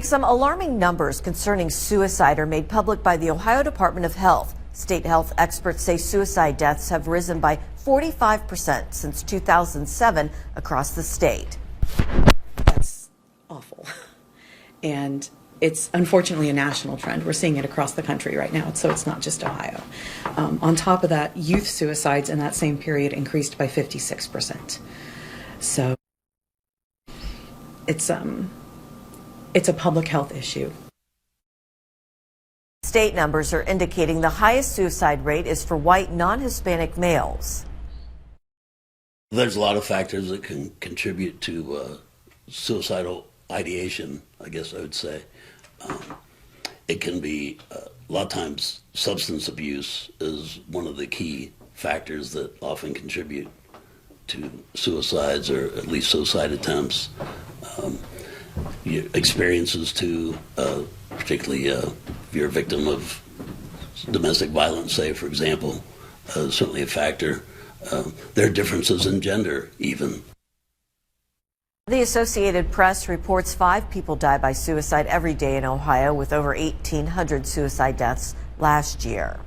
Some alarming numbers concerning suicide are made public by the Ohio Department of Health. State health experts say suicide deaths have risen by 45% since 2007 across the state. That's awful. And it's unfortunately a national trend. We're seeing it across the country right now, so it's not just Ohio. On top of that, youth suicides in that same period increased by 56%. So it's a public health issue. State numbers are indicating the highest suicide rate is for white non-Hispanic males. There's a lot of factors that can contribute to suicidal ideation, I guess I would say. It can be, a lot of times, substance abuse is one of the key factors that often contribute to suicides or at least suicide attempts. Experiences too, particularly if you're a victim of domestic violence, say, for example, certainly a factor. There are differences in gender, even. The Associated Press reports 5 people die by suicide every day in Ohio, with over 1,800 suicide deaths last year.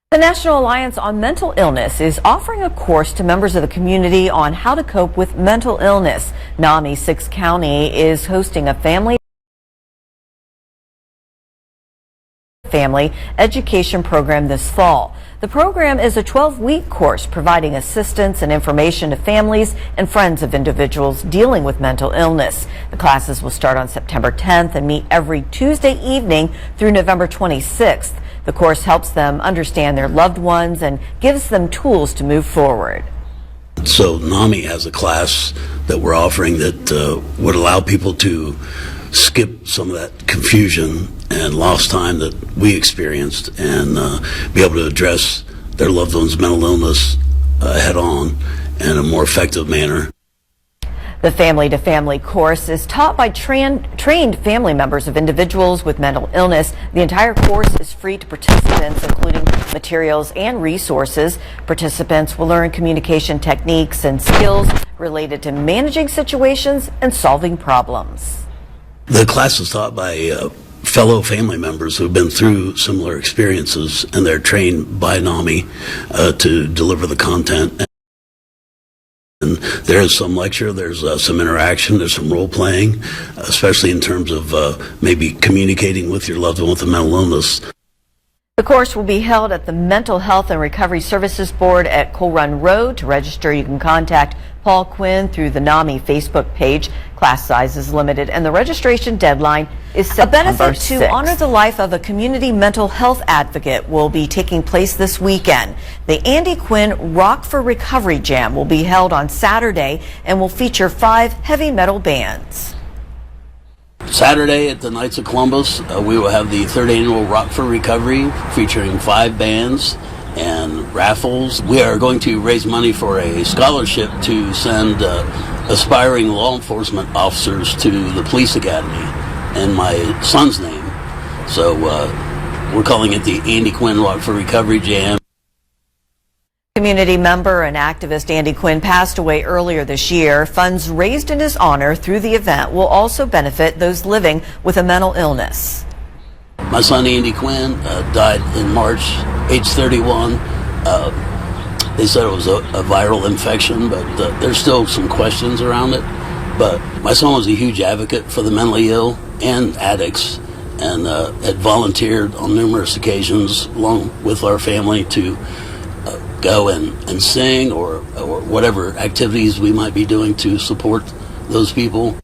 The National Alliance on Mental Illness is offering a course to members of the community on how to cope with mental illness. NAMI 6 County is hosting a family education program this fall. The program is a 12-week course providing assistance and information to families and friends of individuals dealing with mental illness. The classes will start on September 10th and meet every Tuesday evening through November 26th. The course helps them understand their loved ones and gives them tools to move forward. So NAMI has a class that we're offering that would allow people to skip some of that confusion and lost time that we experienced and be able to address their loved one's mental illness head on in a more effective manner. The family-to-family course is taught by trained family members of individuals with mental illness. The entire course is free to participants, including materials and resources. Participants will learn communication techniques and skills related to managing situations and solving problems. The class is taught by fellow family members who've been through similar experiences, and they're trained by NAMI to deliver the content. And there's some lecture, there's some interaction, there's some role playing, especially in terms of maybe communicating with your loved one with a mental illness. The course will be held at the Mental Health and Recovery Services Board at Coal Run Road. To register, you can contact Paul Quinn through the NAMI Facebook page. Class size is limited and the registration deadline is September 6th. A benefit to honor the life of a community mental health advocate will be taking place this weekend. The Andy Quinn Rock for Recovery Jam will be held on Saturday and will feature 5 heavy metal bands. Saturday at the Knights of Columbus, we will have the 3rd annual Rock for Recovery featuring 5 bands and raffles. We are going to raise money for a scholarship to send aspiring law enforcement officers to the police academy in my son's name. So we're calling it the Andy Quinn Rock for Recovery Jam. Community member and activist Andy Quinn passed away earlier this year. Funds raised in his honor through the event will also benefit those living with a mental illness. My son Andy Quinn died in March, age 31. They said it was a viral infection, but there's still some questions around it. But my son was a huge advocate for the mentally ill and addicts, and had volunteered on numerous occasions along with our family to go and sing or whatever activities we might be doing to support those people.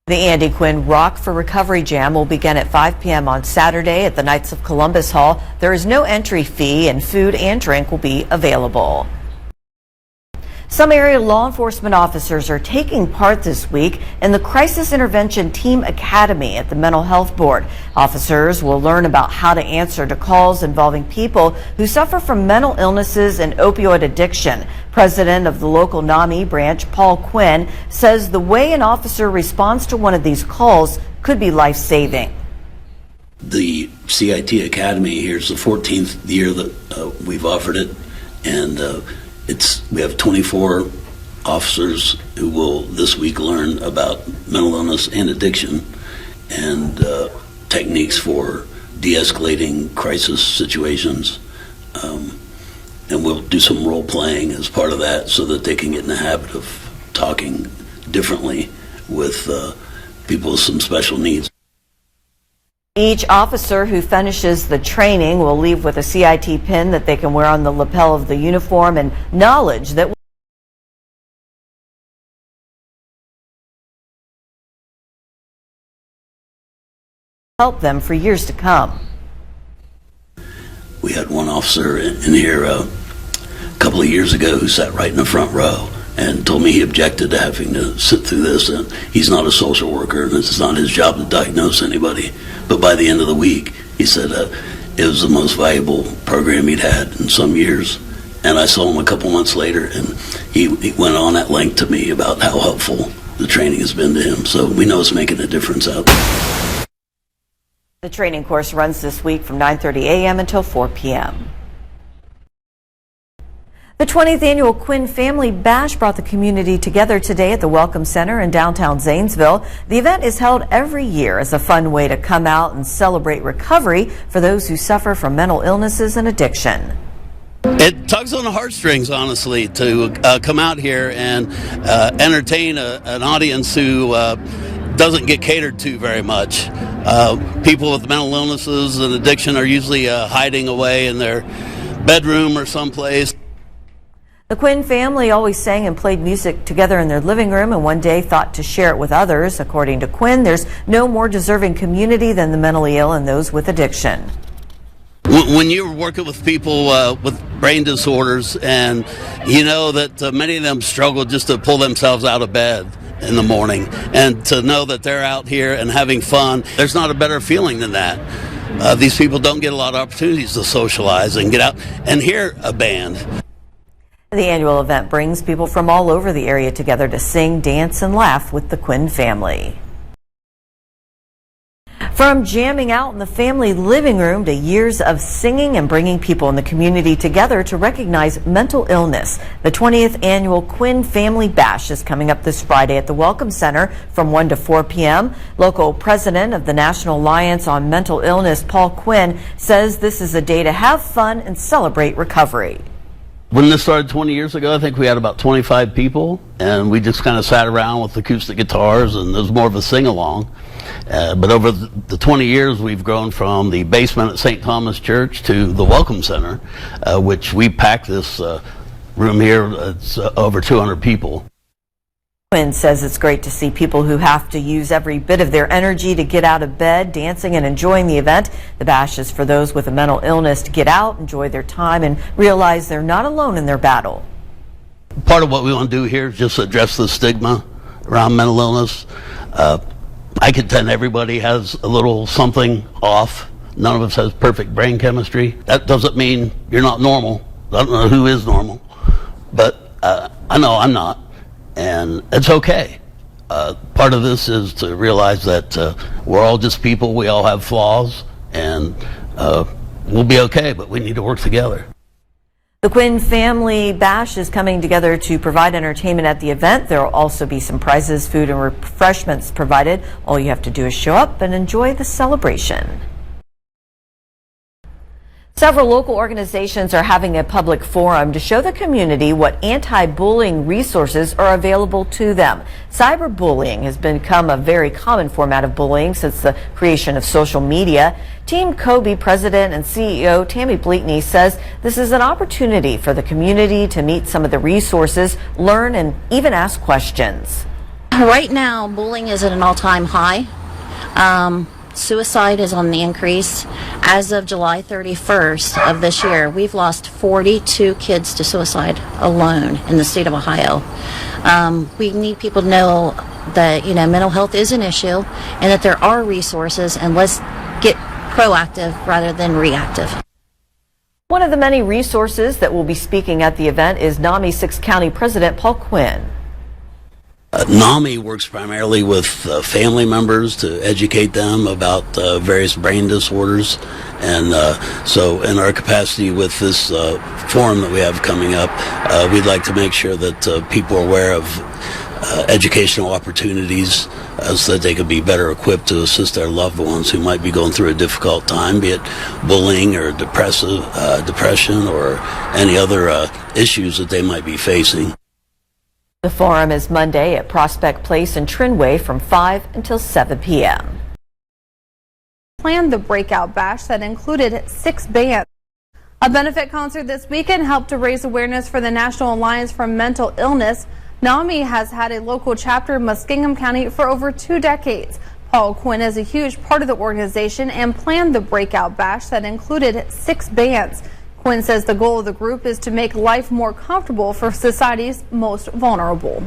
The Andy Quinn Rock for Recovery Jam will begin at 5 p.m. on Saturday at the Knights of Columbus Hall. There is no entry fee and food and drink will be available. Some area law enforcement officers are taking part this week in the Crisis Intervention Team Academy at the Mental Health Board. Officers will learn about how to answer to calls involving people who suffer from mental illnesses and opioid addiction. President of the local NAMI branch, Paul Quinn, says the way an officer responds to one of these calls could be life-saving. The CIT Academy here is the 14th year that we've offered it, and we have 24 officers who will this week learn about mental illness and addiction and techniques for de-escalating crisis situations. And we'll do some role playing as part of that so that they can get in the habit of talking differently with people with some special needs. Each officer who finishes the training will leave with a CIT pin that they can wear on the lapel of the uniform and knowledge that will help them for years to come. We had one officer in here a couple of years ago who sat right in the front row and told me he objected to having to sit through this, and he's not a social worker and it's not his job to diagnose anybody. But by the end of the week, he said it was the most valuable program he'd had in some years. And I saw him a couple months later, and he went on at length to me about how helpful the training has been to him. So we know it's making a difference out there. The training course runs this week from 9:30 a.m. until 4 p.m. The 20th annual Quinn Family Bash brought the community together today at the Welcome Center in downtown Zanesville. The event is held every year as a fun way to come out and celebrate recovery for those who suffer from mental illnesses and addiction. It tugs on the heartstrings, honestly, to come out here and entertain an audience who doesn't get catered to very much. People with mental illnesses and addiction are usually hiding away in their bedroom or someplace. The Quinn family always sang and played music together in their living room and one day thought to share it with others. According to Quinn, there's no more deserving community than the mentally ill and those with addiction. When you're working with people with brain disorders, and you know that many of them struggle just to pull themselves out of bed in the morning, and to know that they're out here and having fun, there's not a better feeling than that. These people don't get a lot of opportunities to socialize and get out and hear a band. The annual event brings people from all over the area together to sing, dance, and laugh with the Quinn family. From jamming out in the family living room to years of singing and bringing people in the community together to recognize mental illness, the 20th annual Quinn Family Bash is coming up this Friday at the Welcome Center from 1 to 4 p.m. Local president of the National Alliance on Mental Illness, Paul Quinn, says this is a day to have fun and celebrate recovery. When this started 20 years ago, I think we had about 25 people, and we just kind of sat around with acoustic guitars, and it was more of a sing-along. But over the 20 years, we've grown from the basement at St. Thomas Church to the Welcome Center, which we packed this room here. It's over 200 people. Quinn says it's great to see people who have to use every bit of their energy to get out of bed, dancing and enjoying the event. The bash is for those with a mental illness to get out, enjoy their time, and realize they're not alone in their battle. Part of what we want to do here is just address the stigma around mental illness. I contend everybody has a little something off. None of us has perfect brain chemistry. That doesn't mean you're not normal. I don't know who is normal, but I know I'm not. And it's okay. Part of this is to realize that we're all just people, we all have flaws, and we'll be okay, but we need to work together. The Quinn Family Bash is coming together to provide entertainment at the event. There will also be some prizes, food, and refreshments provided. All you have to do is show up and enjoy the celebration. Several local organizations are having a public forum to show the community what anti-bullying resources are available to them. Cyberbullying has become a very common format of bullying since the creation of social media. Team Kobe president and CEO Tammy Bleakney says this is an opportunity for the community to meet some of the resources, learn, and even ask questions. Right now, bullying is at an all-time high. Suicide is on the increase. As of July 31st of this year, we've lost 42 kids to suicide alone in the state of Ohio. We need people to know that, mental health is an issue and that there are resources, and let's get proactive rather than reactive. One of the many resources that will be speaking at the event is NAMI 6 County President Paul Quinn. NAMI works primarily with family members to educate them about various brain disorders. And so in our capacity with this forum that we have coming up, we'd like to make sure that people are aware of educational opportunities so that they could be better equipped to assist their loved ones who might be going through a difficult time, be it bullying or depression or any other issues that they might be facing. The forum is Monday at Prospect Place in Trinway from 5 until 7 p.m. Planned the breakout bash that included 6 bands. A benefit concert this weekend helped to raise awareness for the National Alliance for Mental Illness. NAMI has had a local chapter in Muskingum County for over 2 decades. Paul Quinn is a huge part of the organization and planned the breakout bash that included 6 bands. Quinn says the goal of the group is to make life more comfortable for society's most vulnerable.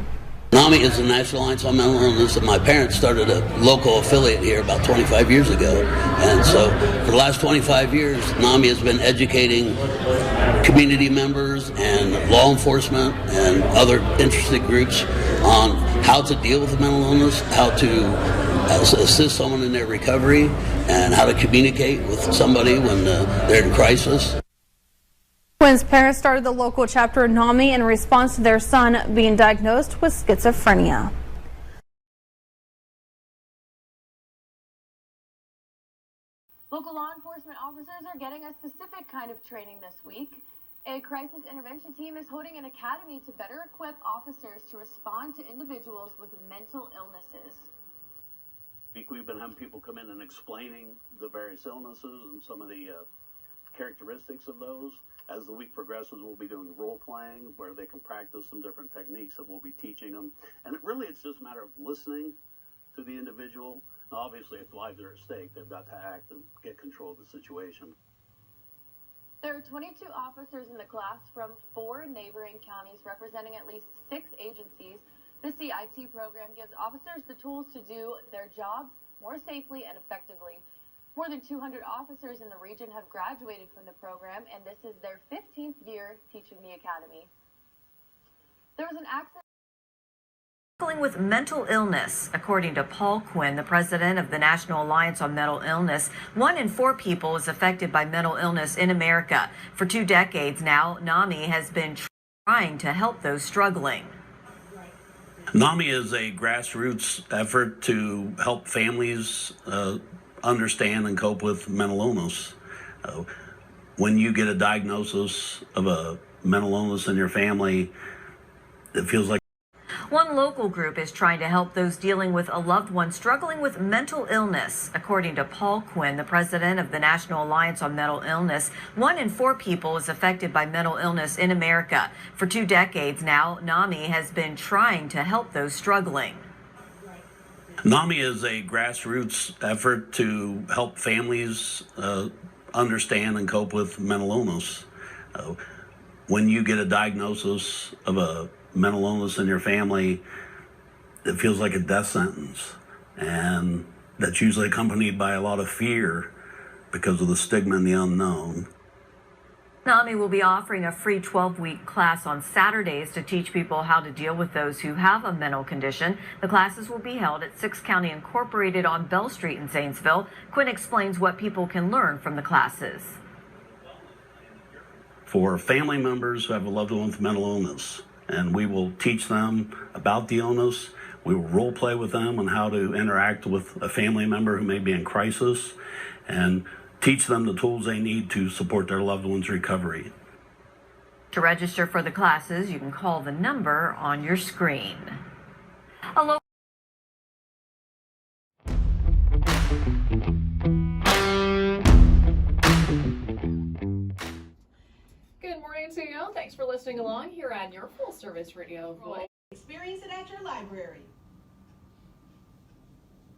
NAMI is the National Alliance on Mental Illness, and my parents started a local affiliate here about 25 years ago. And so for the last 25 years, NAMI has been educating community members and law enforcement and other interested groups on how to deal with mental illness, how to assist someone in their recovery, and how to communicate with somebody when they're in crisis. Quinn's parents started the local chapter of NAMI in response to their son being diagnosed with schizophrenia. Local law enforcement officers are getting a specific kind of training this week. A crisis intervention team is holding an academy to better equip officers to respond to individuals with mental illnesses. We've been having people come in and explaining the various illnesses and some of the characteristics of those. As the week progresses, we'll be doing role playing where they can practice some different techniques that we'll be teaching them. And it's just a matter of listening to the individual. Now, obviously, if lives are at stake, they've got to act and get control of the situation. There are 22 officers in the class from 4 neighboring counties representing at least 6 agencies. The CIT program gives officers the tools to do their jobs more safely and effectively. More than 200 officers in the region have graduated from the program, and this is their 15th year teaching the academy. There was an accident. Struggling with mental illness. According to Paul Quinn, the president of the National Alliance on Mental Illness, 1 in 4 people is affected by mental illness in America. For 2 decades now, NAMI has been trying to help those struggling. NAMI is a grassroots effort to help families understand and cope with mental illness. When you get a diagnosis of a mental illness in your family, it feels like. One local group is trying to help those dealing with a loved one struggling with mental illness. According to Paul Quinn, the president of the National Alliance on Mental Illness, 1 in 4 people is affected by mental illness in America. For 2 decades now, NAMI has been trying to help those struggling. NAMI is a grassroots effort to help families understand and cope with mental illness. When you get a diagnosis of a mental illness in your family, it feels like a death sentence. And that's usually accompanied by a lot of fear because of the stigma and the unknown. NAMI will be offering a free 12-week class on Saturdays to teach people how to deal with those who have a mental condition. The classes will be held at 6 County Incorporated on Bell Street in Zanesville. Quinn explains what people can learn from the classes. For family members who have a loved one with mental illness, and we will teach them about the illness. We will role play with them on how to interact with a family member who may be in crisis, and teach them the tools they need to support their loved one's recovery. To register for the classes, you can call the number on your screen. A local Good morning to you. Thanks for listening along here on your full service radio voice. Experience it at your library.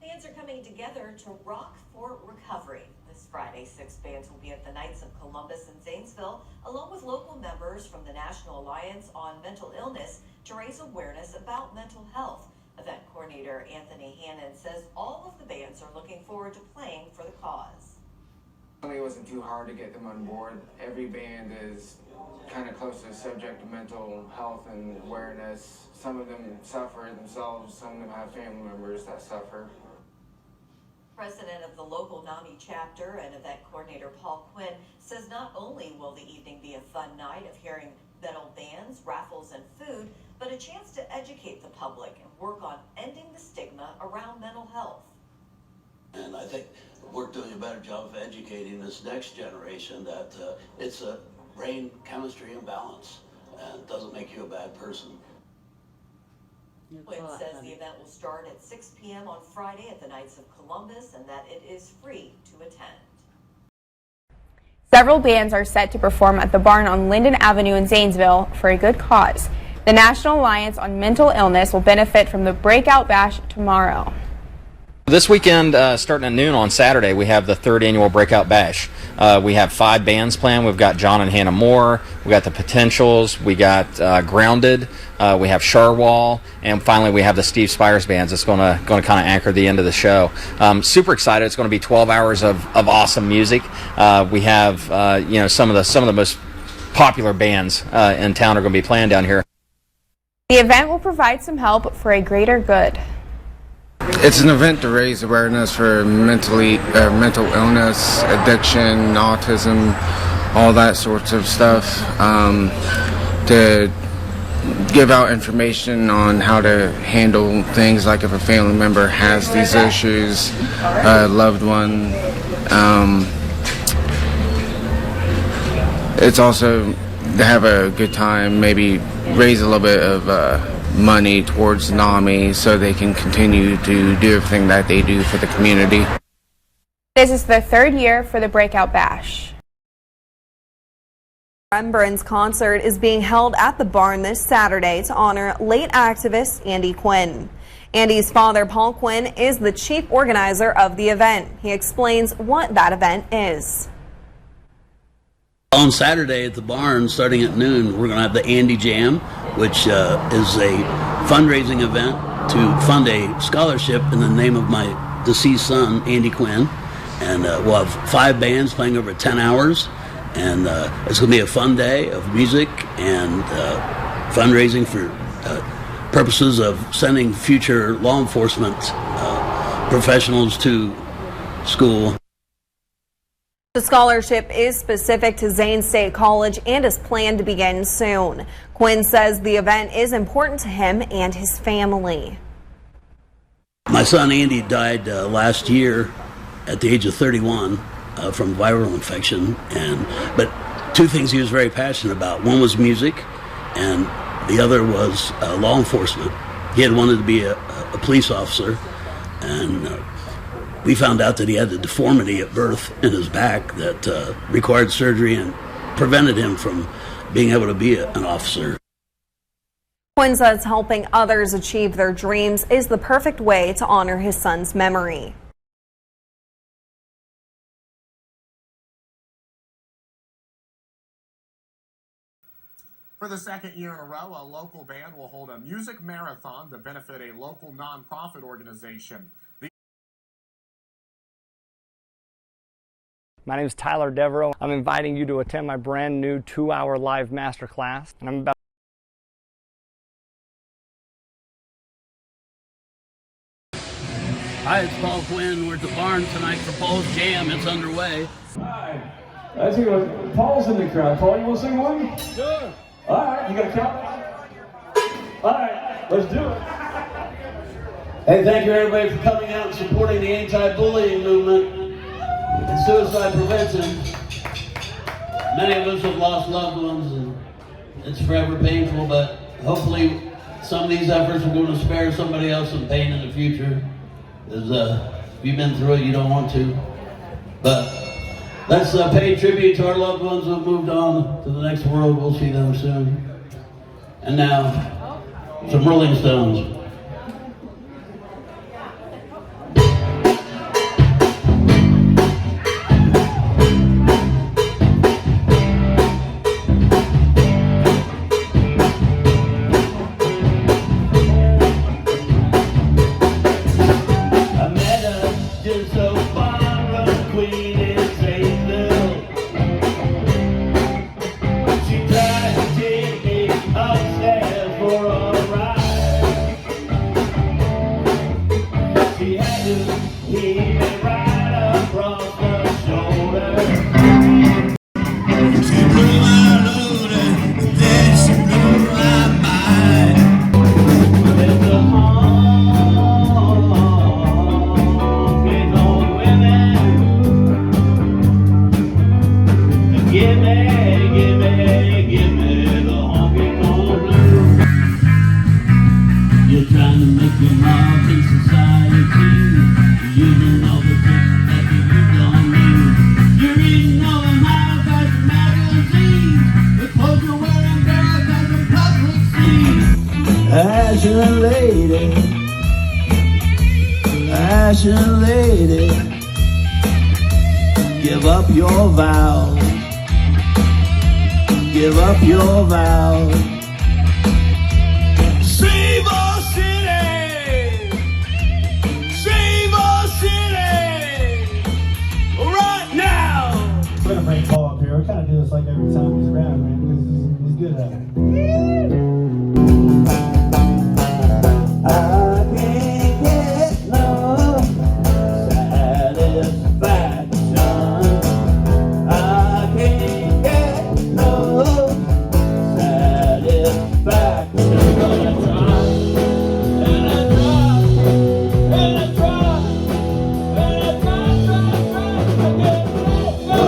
Bands are coming together to rock for recovery. This Friday, 6 bands will be at the Knights of Columbus in Zanesville, along with local members from the National Alliance on Mental Illness to raise awareness about mental health. Event coordinator Anthony Hannon says all of the bands are looking forward to playing for the cause. It wasn't too hard to get them on board. Every band is kind of close to the subject of mental health and awareness. Some of them suffer themselves, some of them have family members that suffer. President of the local NAMI chapter and event coordinator Paul Quinn says not only will the evening be a fun night of hearing metal bands, raffles, and food, but a chance to educate the public and work on ending the stigma around mental health. And I think we're doing a better job of educating this next generation that it's a brain chemistry imbalance and doesn't make you a bad person. Quinn says the event will start at 6 p.m. on Friday at the Knights of Columbus and that it is free to attend. Several bands are set to perform at the Barn on Linden Avenue in Zanesville for a good cause. The National Alliance on Mental Illness will benefit from the Breakout Bash tomorrow. This weekend, starting at noon on Saturday, we have the 3rd annual Breakout Bash. We have 5 bands planned. We've got John and Hannah Moore, we got the Potentials, we got Grounded, we have Sharwall, and finally we have the Steve Spires bands. It's going to kind of anchor the end of the show. Super excited! It's going to be 12 hours of awesome music. We have some of the most popular bands in town are going to be playing down here. The event will provide some help for a greater good. It's an event to raise awareness for mental illness, addiction, autism, all that sorts of stuff. To give out information on how to handle things like if a family member has these issues, a loved one. It's also to have a good time, maybe raise a little bit of money towards NAMI so they can continue to do everything that they do for the community. This is the 3rd year for the Breakout Bash. Remembrance concert is being held at the Barn this Saturday to honor late activist Andy Quinn. Andy's father, Paul Quinn, is the chief organizer of the event. He explains what that event is. On Saturday at the Barn, starting at noon, we're going to have the Andy Jam, which is a fundraising event to fund a scholarship in the name of my deceased son, Andy Quinn. And we'll have 5 bands playing over 10 hours. And it's going to be a fun day of music and fundraising for purposes of sending future law enforcement professionals to school. The scholarship is specific to Zane State College and is planned to begin soon. Quinn says the event is important to him and his family. My son Andy died last year at the age of 31 from viral infection, but 2 things he was very passionate about. One was music, and the other was law enforcement. He had wanted to be a police officer, and we found out that he had a deformity at birth in his back that required surgery and prevented him from being able to be an officer. Quinn says helping others achieve their dreams is the perfect way to honor his son's memory. For the 2nd year in a row, a local band will hold a music marathon to benefit a local nonprofit organization. My name is Tyler Devereaux. I'm inviting you to attend my brand new 2-hour live masterclass. And I'm about Hi, it's Paul Quinn. We're at the Barn tonight for Paul's Jam. It's underway. Hi. Let's see what Paul's in the crowd. Paul, you want to sing one? Sure. All right, you got to count? All right, let's do it. Hey, thank you everybody for coming out and supporting the anti-bullying movement and suicide prevention. Many of us have lost loved ones and it's forever painful, but hopefully some of these efforts are going to spare somebody else some pain in the future. Because if you've been through it, you don't want to. But let's pay tribute to our loved ones who have moved on to the next world. We'll see them soon. And now, some Rolling Stones. I met her just so far from Queen in Zanesville. give me the honky tonk blues. You're trying to make your mark in society, using all the tricks that you used on me. You're reading all the high fashion magazines, the clothes you're wearing, girls, that the public sees. Fashion lady, fashion lady, give up your vows, give up your vows. Save our city, save our city, right now. We're gonna bring Paul up here. We kind of do this like every time he's around, man, because he's good at it. I can't get no satisfaction. I can't get no satisfaction. But I try, and I try, and I try, and I try to get no.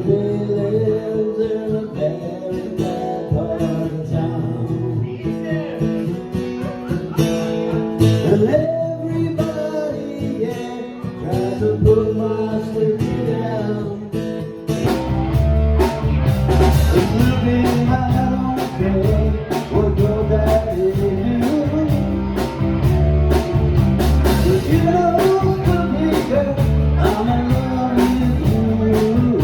He lives in a very bad part of town. And everybody, yeah, tries to put my sleepy down. It's looking, I don't care what your daddy do. But you know, cookie girl, I'm in love with you.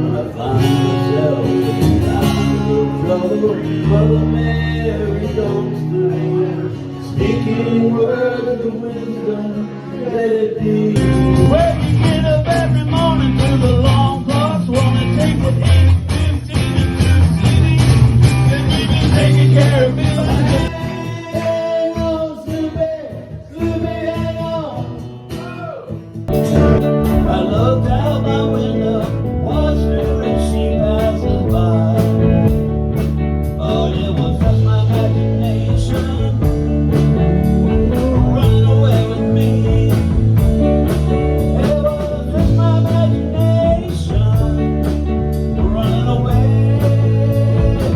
I find myself in times of trouble. Mother Mary comes through, speaking words of wisdom, let it be. Well, you get up every morning to the long clocks, wanna take what 8:15 and 2 cities, then you be taking care of business. Hang on, Snoopy, Snoopy, hang on. I looked out my window, watched her as she passes by. Oh, it was just my imagination running away with me. It was just my imagination running away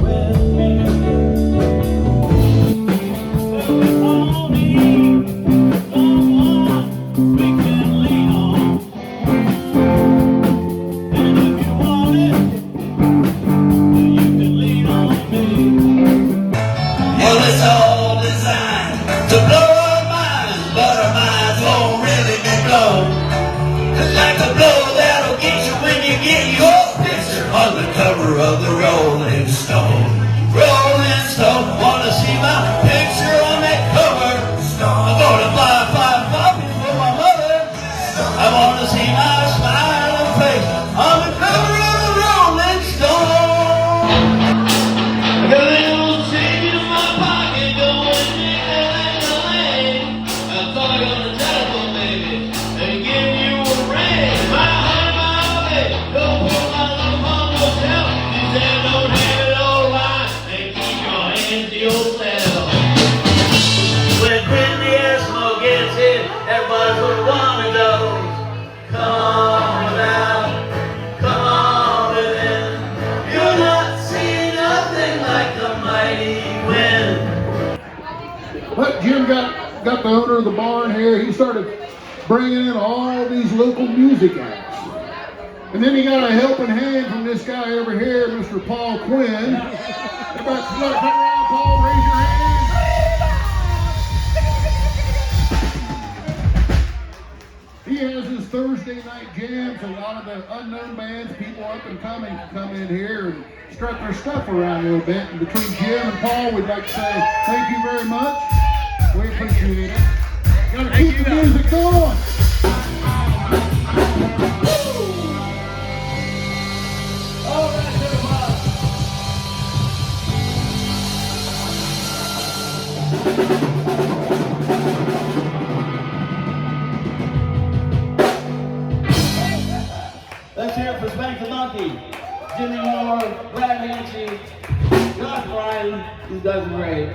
with me. There's only someone we can lean on, and if you want it, then you can lean on me. Well, it's all designed to blow our minds, but our minds won't really be blown. It's like the blow that'll get you when you get your picture on the cover of the Rolling Stone. Rolling Stone, wanna see my picture on that cover? I'm gonna buy 5 copies for my mother. I wanna see my smiling face on the cover of the Rolling Stone. I got a little change in my pocket going ding-a-ling-a-ling. I thought I got on the telephone, baby, and give you a ring. My honey, my baby, don't put my love on yourself. You said don't have it all right, and keep your hands to yourself. When Christy Eskimo gets hit, everybody's gonna wanna go. Come on out, come on in. You're not seeing nothing like the mighty wind. But Jim got the owner of the barn here. He started bringing in all these local music acts. And then he got a helping hand from this guy over here, Mr. Paul Quinn. Everybody come around, Paul, raise your hand. He has his Thursday night jams. A lot of the unknown bands, people up and coming, come in here and strut their stuff around a little bit. And between Jim and Paul, we'd like to say thank you very much. We appreciate it. Gotta keep the music going. All right, let's hear it for Spank the Monkey, Jimmy Moore, Brad Hanchey, Josh Bryan. These guys are great.